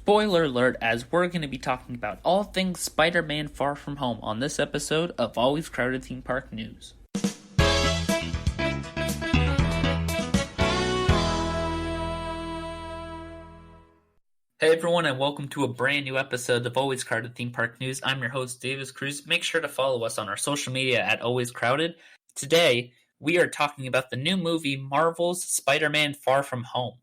Spoiler alert, as we're going to be talking about all things Spider-Man Far From Home on this episode of Always Crowded Theme Park News. Hey everyone, and welcome to a brand new episode of Always Crowded Theme Park News. I'm your host, Davis Cruz. Make sure to follow us on our social media at Always Crowded. Today, we are talking about the new movie, Marvel's Spider-Man Far From Home.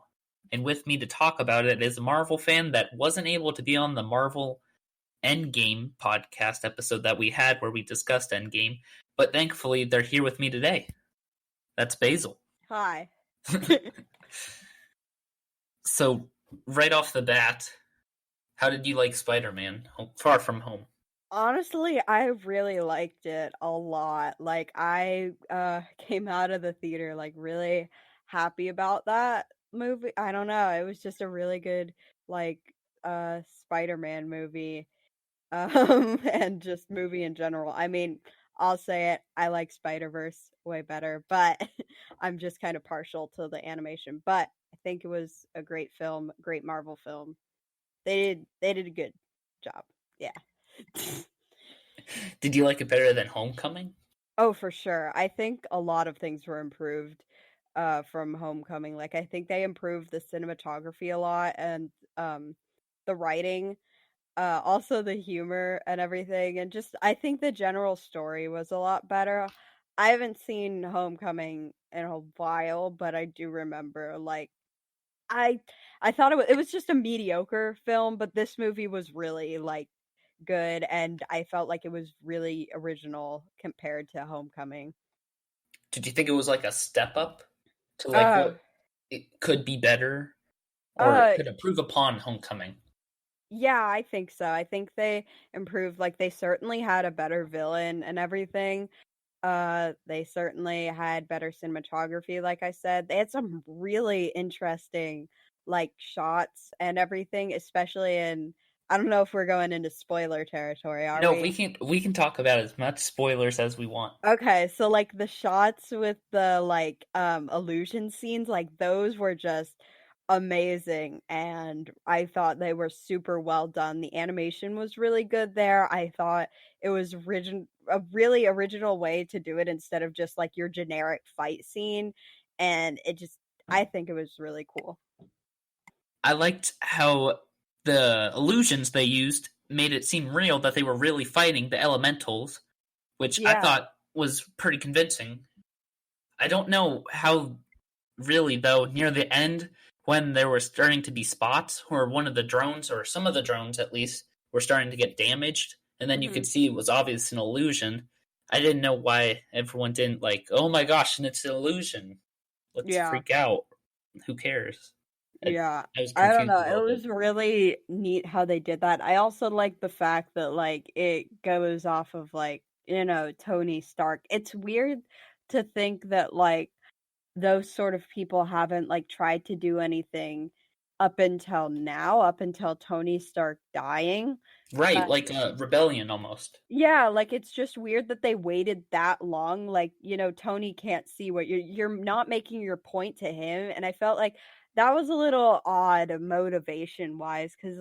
And with me to talk about it is a Marvel fan that wasn't able to be on the Marvel Endgame podcast episode that we had where we discussed Endgame, but thankfully they're here with me today. That's Basil. Hi. So, right off the bat, how did you like Spider-Man Far From Home? Honestly, I really liked it a lot. I came out of the theater really happy about that movie. I don't know, it was just a really good Spider-Man movie. And just movie in general. I mean, I'll say it, I like Spider-Verse way better, but I'm just kind of partial to the animation. But I think it was a great film, great Marvel film. They did a good job. Yeah. Did you like it better than Homecoming? Oh, for sure. I think a lot of things were improved from Homecoming. I think they improved the cinematography a lot and the writing, also the humor and everything, and just I think the general story was a lot better. I haven't seen Homecoming in a while, but I do remember I I thought it was just a mediocre film, but this movie was really good, and I felt like it was really original compared to Homecoming. Did you think it was like a step up to Uh, what it could be better or it uh, could improve upon Homecoming? yeah, I think so. I think they improved. They certainly had a better villain and everything. They certainly had better cinematography, like I said. They had some really interesting shots and everything, especially in I don't know if we're going into spoiler territory, are No, we? we can talk about as much spoilers as we want. Okay, so the shots with the illusion scenes, those were just amazing, and I thought they were super well done. The animation was really good there. I thought it was a really original way to do it instead of just your generic fight scene, and I think it was really cool. I liked how the illusions they used made it seem real that they were really fighting the elementals, which I Yeah. thought was pretty convincing. I don't know how really though near the end when there were starting to be spots where one of the drones or some of the drones at least were starting to get damaged and then you Mhm. could see it was obvious an illusion. I didn't know why everyone didn't oh my gosh, and it's an illusion. Let's Yeah. freak out. Who cares? Yeah, I was I don't confused know. a little It bit. was really neat how they did that. I also like the fact that it goes off of Tony Stark. It's weird to think that those sort of people haven't tried to do anything up until now, up until Tony Stark dying. Right, But like a rebellion almost. yeah, it's just weird that they waited that long. Tony can't see what you're not making your point to him, and I felt like that was a little odd motivation-wise, 'cause,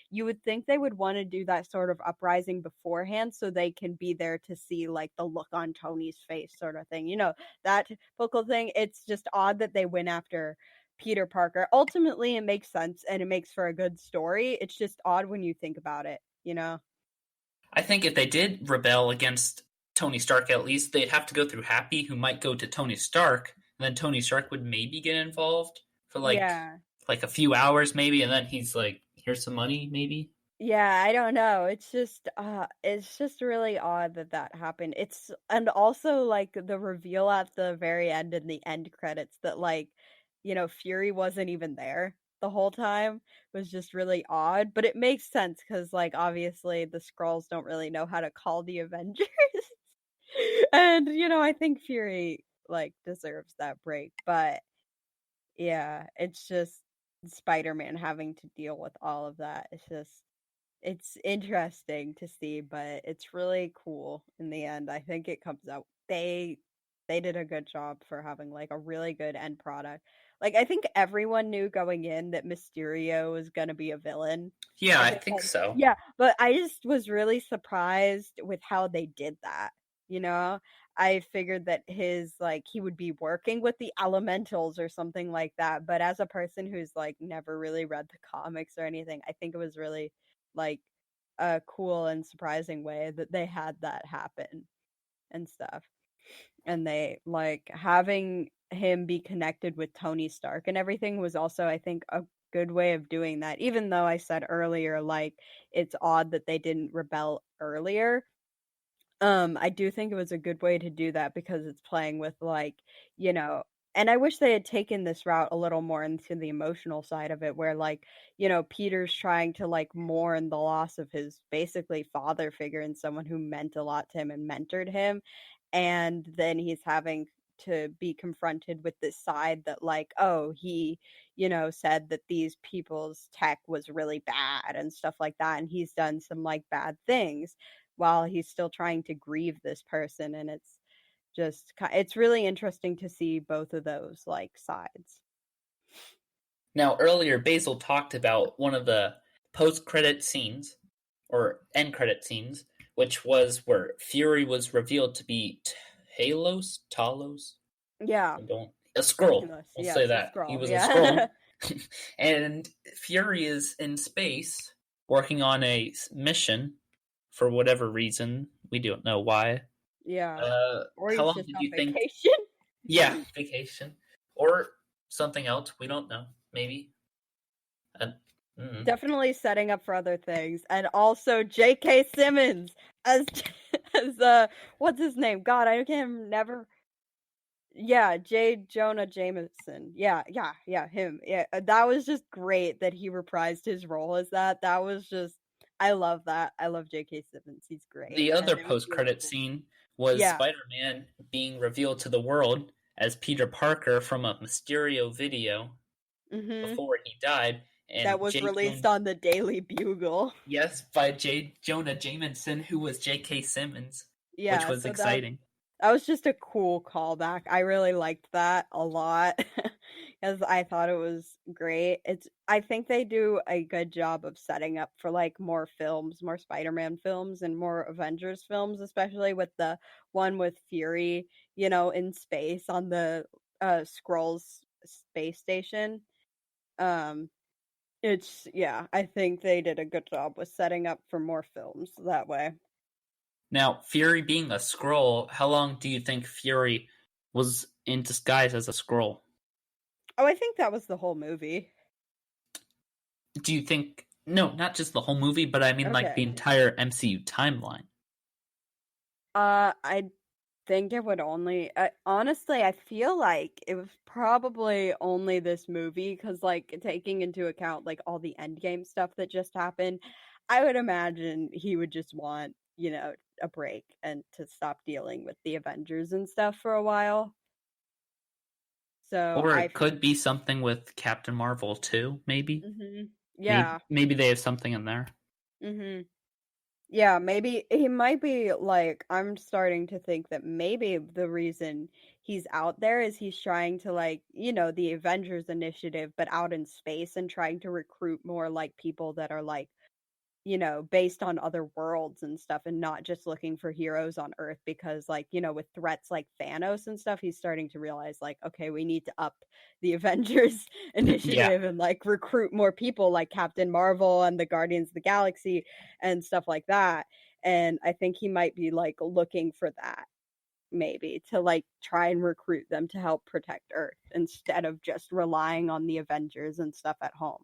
you would think they would wanna do that sort of uprising beforehand so they can be there to see, the look on Tony's face sorta thing, that typical thing. It's just odd that they went after Peter Parker. Ultimately, it makes sense, and it makes for a good story. It's just odd when you think about it, you know? I think if they did rebel against Tony Stark, at least they'd have to go through Happy, who might go to Tony Stark, and then Tony Stark would maybe get involved for Yeah. a few hours, maybe, and then he's like, "Here's some money, maybe." Yeah, I don't know. It's just really odd that that happened. And also the reveal at the very end in the end credits that Fury wasn't even there the whole time was just really odd, but it makes sense cuz obviously the Skrulls don't really know how to call the Avengers. And I think Fury deserves that break, but yeah, it's just Spider-Man having to deal with all of that. It's interesting to see, but it's really cool in the end. I think it comes out they did a good job for having a really good end product. Like, I think everyone knew going in that Mysterio was gonna be a villain. Yeah, I I think think that so. yeah, but I just was really surprised with how they did that, you know? I figured that he would be working with the elementals or something like that, but as a person who's, like, never really read the comics or anything, I think it was really, like, a cool and surprising way that they had that happen and stuff. And they like having him be connected with Tony Stark and everything was also, I think, a good way of doing that. Even though I said earlier, like, it's odd that they didn't rebel earlier. I do think it was a good way to do that because it's playing with like, you know, and I wish they had taken this route a little more into the emotional side of it where like, Peter's trying to like mourn the loss of his basically father figure and someone who meant a lot to him and mentored him. And then he's having to be confronted with this side that like, oh, he, said that these people's tech was really bad and stuff like that. And he's done some like bad things while he's still trying to grieve this person, and it's really interesting to see both of those like sides. Now, earlier, Basil talked about one of the post-credit scenes, or end-credit scenes, which was where Fury was revealed to be Talos? Yeah. I don't... A scroll. We'll say Yes, a that. He scroll. was a Yeah. scroll. And Fury is in space working on a mission for whatever reason. We don't know why. Yeah. Or How he's long just did on you think? vacation. Yeah, vacation. Or something else. We don't know. Maybe. Uh, Definitely setting up for other things. And also J.K. Simmons as as what's his name? God, I can't never. Yeah, J. Jonah Jameson. Yeah, him. Yeah, that was just great that he reprised his role as that. That was just, I love that. I love J.K. Simmons. He's great, the and other it was really post-credit cool. scene was Yeah. Spider-Man being revealed to the world as Peter Parker from a Mysterio video Mhm. before he died, That and was released on the Daily Bugle. Yes, by J. Jonah Jameson, who was J.K. Simmons, which Yeah, was so that exciting. that was just a cool callback. I really liked that a lot because I thought it was great. I think they do a good job of setting up for like more films, more Spider-Man films and more Avengers films, especially with the one with Fury, in space on the Skrulls space station. Um yeah, I think they did a good job with setting up for more films that way. Now, Fury being a Skrull, how long do you think Fury was in disguise as a Skrull? Oh, I think that was the whole movie. Do you think... No, not just the whole movie, but I mean like the Okay. entire MCU timeline. I think it would only honestly, I feel like it was probably only this movie because, like, taking into account like all the Endgame stuff that just happened, I would imagine he would just want, a break and to stop dealing with the Avengers and stuff for a while. So Or I it could be something with Captain Marvel too, maybe? mhm. Maybe, Yeah. maybe they have something in there. Mhm. Yeah, maybe he might be like, I'm starting to think that maybe the reason he's out there is he's trying to like, the Avengers initiative, but out in space and trying to recruit more like people that are like, based on other worlds and stuff and not just looking for heroes on Earth because like, with threats like Thanos and stuff, he's starting to realize like, okay, we need to up the Avengers Yeah. initiative and like recruit more people like Captain Marvel and the Guardians of the Galaxy and stuff like that. And I think he might be like looking for that maybe to like try and recruit them to help protect Earth instead of just relying on the Avengers and stuff at home.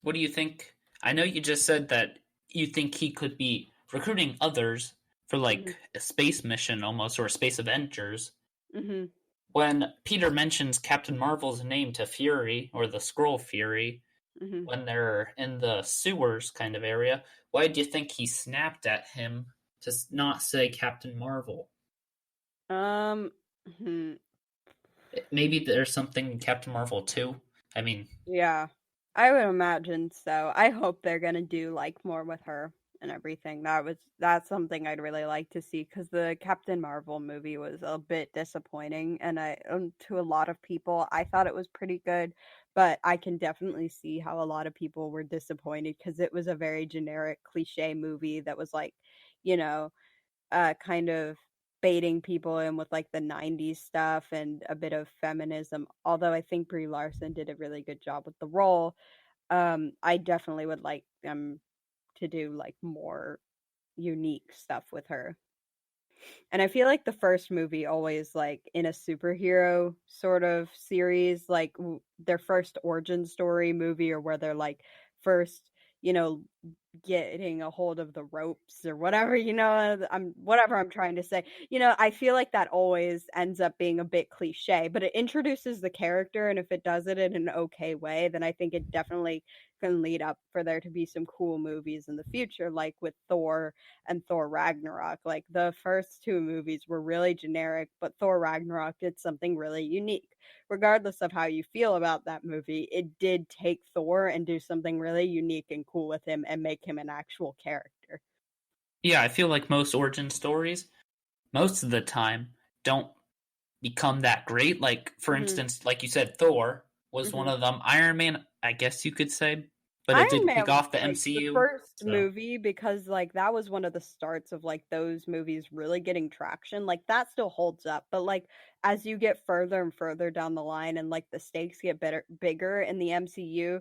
What do you think? I know you just said that you think he could be recruiting others for Hmm. like a space mission almost, or a Space Avengers. Hmm. When Peter mentions Captain Marvel's name to Fury, or the Skrull Fury, Hmm. when they're in the sewers kind of area, why do you think he snapped at him to not say Captain Marvel? Um, hmm. Maybe there's something in Captain Marvel too. I mean, Yeah, I would imagine so. I hope they're gonna do like more with her and everything. That's something I'd really like to see because the Captain Marvel movie was a bit disappointing, and to a lot of people, I thought it was pretty good, but I can definitely see how a lot of people were disappointed because it was a very generic cliche movie that was like, you know, kind of baiting people in with like the 90s stuff and a bit of feminism. Although I think Brie Larson did a really good job with the role. I definitely would like them to do like more unique stuff with her. And I feel like the first movie always like in a superhero sort of series, like their first origin story movie or where they're like first, you know, getting a hold of the ropes or whatever, whatever I'm trying to say. I feel like that always ends up being a bit cliche, but it introduces the character, and if it does it in an okay way, then I think it definitely can lead up for there to be some cool movies in the future, like with Thor and Thor Ragnarok. Like the first two movies were really generic, but Thor Ragnarok did something really unique. Regardless of how you feel about that movie, it did take Thor and do something really unique and cool with him and make him an actual character. Yeah, I feel like most origin stories, most of the time, don't become that great. Like, for instance, like you said, Thor was one of them. Iron Man, I guess you could say, but it did kick off the MCU. The first movie, because like that was one of the starts of like those movies really getting traction. Like that still holds up, but like as you get further and further down the line and like the stakes get bigger in the MCU,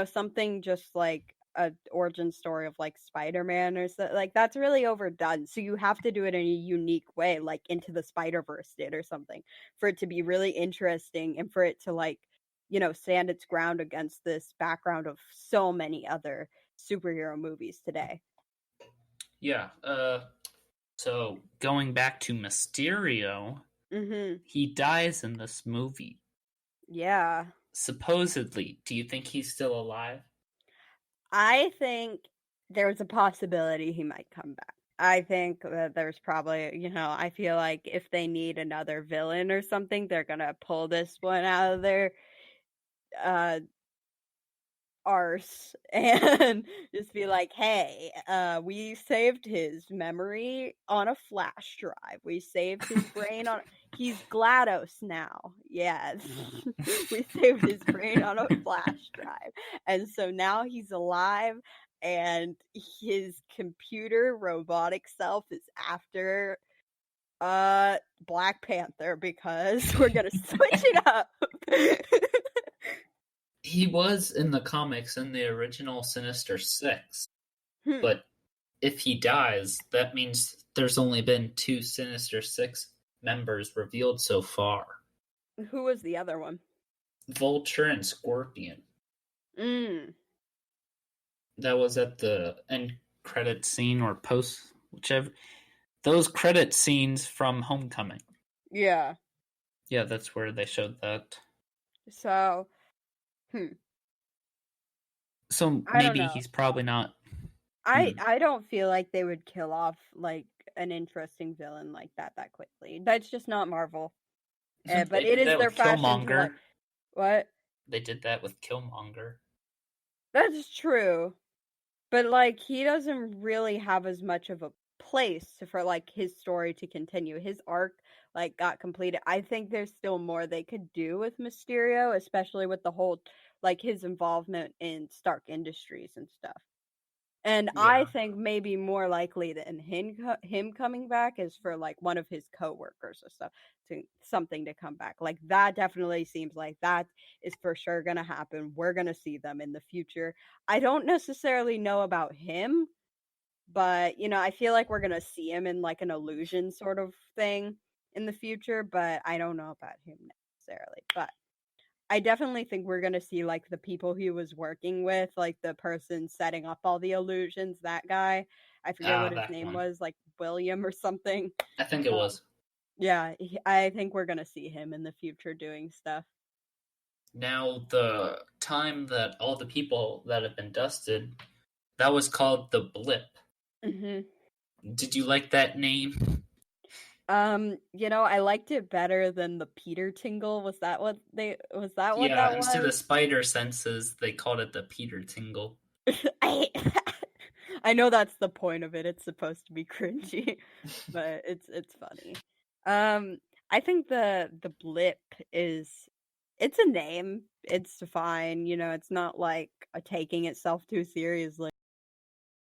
something just like a origin story of like Spider-Man or so, like that's really overdone. So you have to do it in a unique way, like Into the Spider-Verse did or something, for it to be really interesting and for it to like stand its ground against this background of so many other superhero movies today. Yeah. So going back to Mysterio, he dies in this movie. Yeah. Supposedly, do you think he's still alive? I think there's a possibility he might come back. I think that there's probably, I feel like if they need another villain or something, they're gonna pull this one out of their arse and just be like, hey, we saved his memory on a flash drive. We saved his brain on he's GLaDOS now. Yes. We saved his brain on a flash drive. And so now he's alive and his computer robotic self is after Black Panther because we're gonna switch it up. He was in the comics in the original Sinister Six, but if he dies, that means there's only been 2 Sinister Six members revealed so far. Who was the other one? Vulture and Scorpion. That was at the end credit scene or post, whichever. Those credit scenes from Homecoming. Yeah. Yeah, that's where they showed that. So, So maybe he's probably not. I don't feel like they would kill off like an interesting villain like that quickly. That's just not Marvel. But it is their fashion. Killmonger. What? They did that with Killmonger. That's true. But like he doesn't really have as much of a place for like his story to continue. His arc like got completed. I think there's still more they could do with Mysterio, especially with the whole like his involvement in Stark Industries and stuff. And yeah. I think maybe more likely than him coming back is for like one of his coworkers or stuff something to come back. Like that definitely seems like that is for sure gonna happen. We're gonna see them in the future. I don't necessarily know about him, but I feel like we're gonna see him in like an illusion sort of thing in the future, but I don't know about him necessarily. But I definitely think we're going to see, like, the people he was working with, like, the person setting up all the illusions, that guy. I forget what his name was, like, William or something. I think it was. Yeah, I think we're going to see him in the future doing stuff. Now, the time that all the people that have been dusted, that was called the Blip. Did you like that name? I liked it better than the Peter Tingle. Was that what that was? Yeah, instead of spider senses, they called it the Peter Tingle. I I know that's the point of it. It's supposed to be cringy, but it's funny. I think the blip is it's a name. It's fine, it's not like taking itself too seriously.